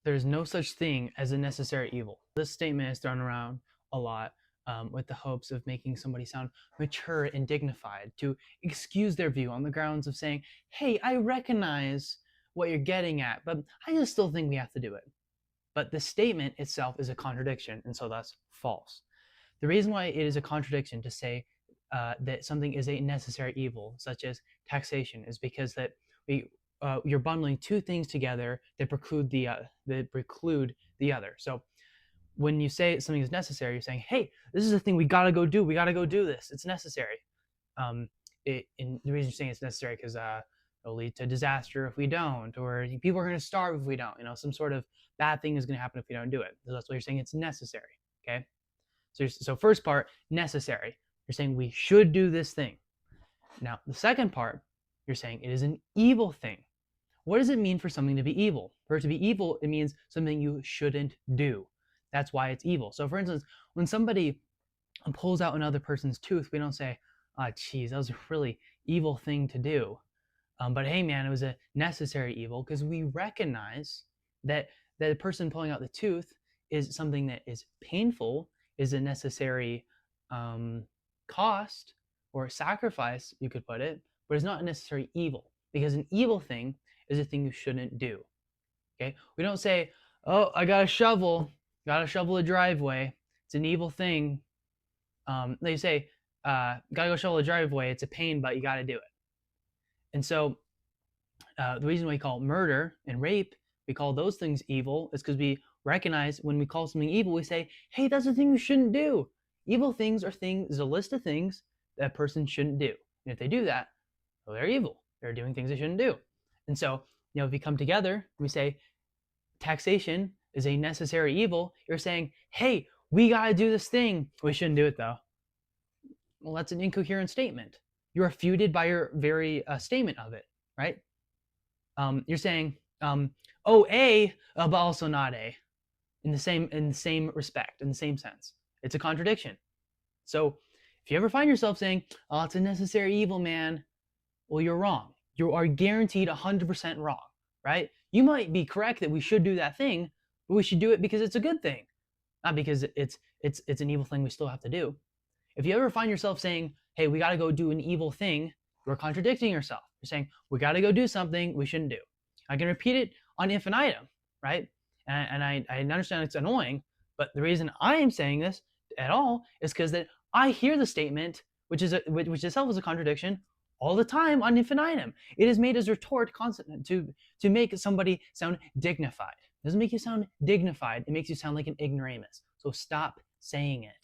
There's no such thing as a necessary evil. This statement is thrown around a lot with the hopes of making somebody sound mature and dignified, to excuse their view on the grounds of saying, hey, I recognize what you're getting at, but I just still think we have to do it. But the statement itself is a contradiction, and so thus false. The reason why it is a contradiction to say that something is a necessary evil, such as taxation, is because that you're bundling two things together that preclude the other. So when you say something is necessary, you're saying, "Hey, this is a thing we gotta go do. We gotta go do this. It's necessary." Um, and the reason you're saying it's necessary because it'll lead to disaster if we don't, or people are going to starve if we don't. Some sort of bad thing is going to happen if we don't do it. So that's why you're saying it's necessary. Okay. So first part, necessary. You're saying we should do this thing. Now, the second part, you're saying it is an evil thing. What does it mean for something to be evil? For it to be evil, it means something you shouldn't do. That's why it's evil. So, for instance, when somebody pulls out another person's tooth, we don't say, "Ah, geez, that was a really evil thing to do." But hey, man, it was a necessary evil, because we recognize that the person pulling out the tooth is something that is painful, is a necessary cost or sacrifice, you could put it, but it's not a necessary evil, because an evil thing is a thing you shouldn't do. Okay, we don't say, "Oh, I got to shovel a driveway. It's an evil thing." They say, "Gotta go shovel a driveway. It's a pain, but you gotta do it." And so the reason we call murder and rape, we call those things evil, is because we recognize when we call something evil, we say, hey, that's a thing you shouldn't do. Evil things are things, is a list of things that a person shouldn't do. And if they do that, well, they're evil. They're doing things they shouldn't do. And so, if we come together and we say taxation is a necessary evil, you're saying, hey, we got to do this thing. We shouldn't do it, though. Well, that's an incoherent statement. You're refuted by your very statement of it, right? You're saying, oh, A, but also not A, in the same respect, in the same sense. It's a contradiction. So if you ever find yourself saying, oh, it's a necessary evil, man, well, you're wrong. You are guaranteed 100% wrong, right? You might be correct that we should do that thing, but we should do it because it's a good thing, not because it's an evil thing we still have to do. If you ever find yourself saying, hey, we got to go do an evil thing, you're contradicting yourself. You're saying, we got to go do something we shouldn't do. I can repeat it on infinitum, right? And I understand it's annoying, but the reason I am saying this at all is because that I hear the statement, which itself is a contradiction, all the time on infinitum. It is made as retort constant to make somebody sound dignified. It doesn't make you sound dignified. It makes you sound like an ignoramus. So stop saying it.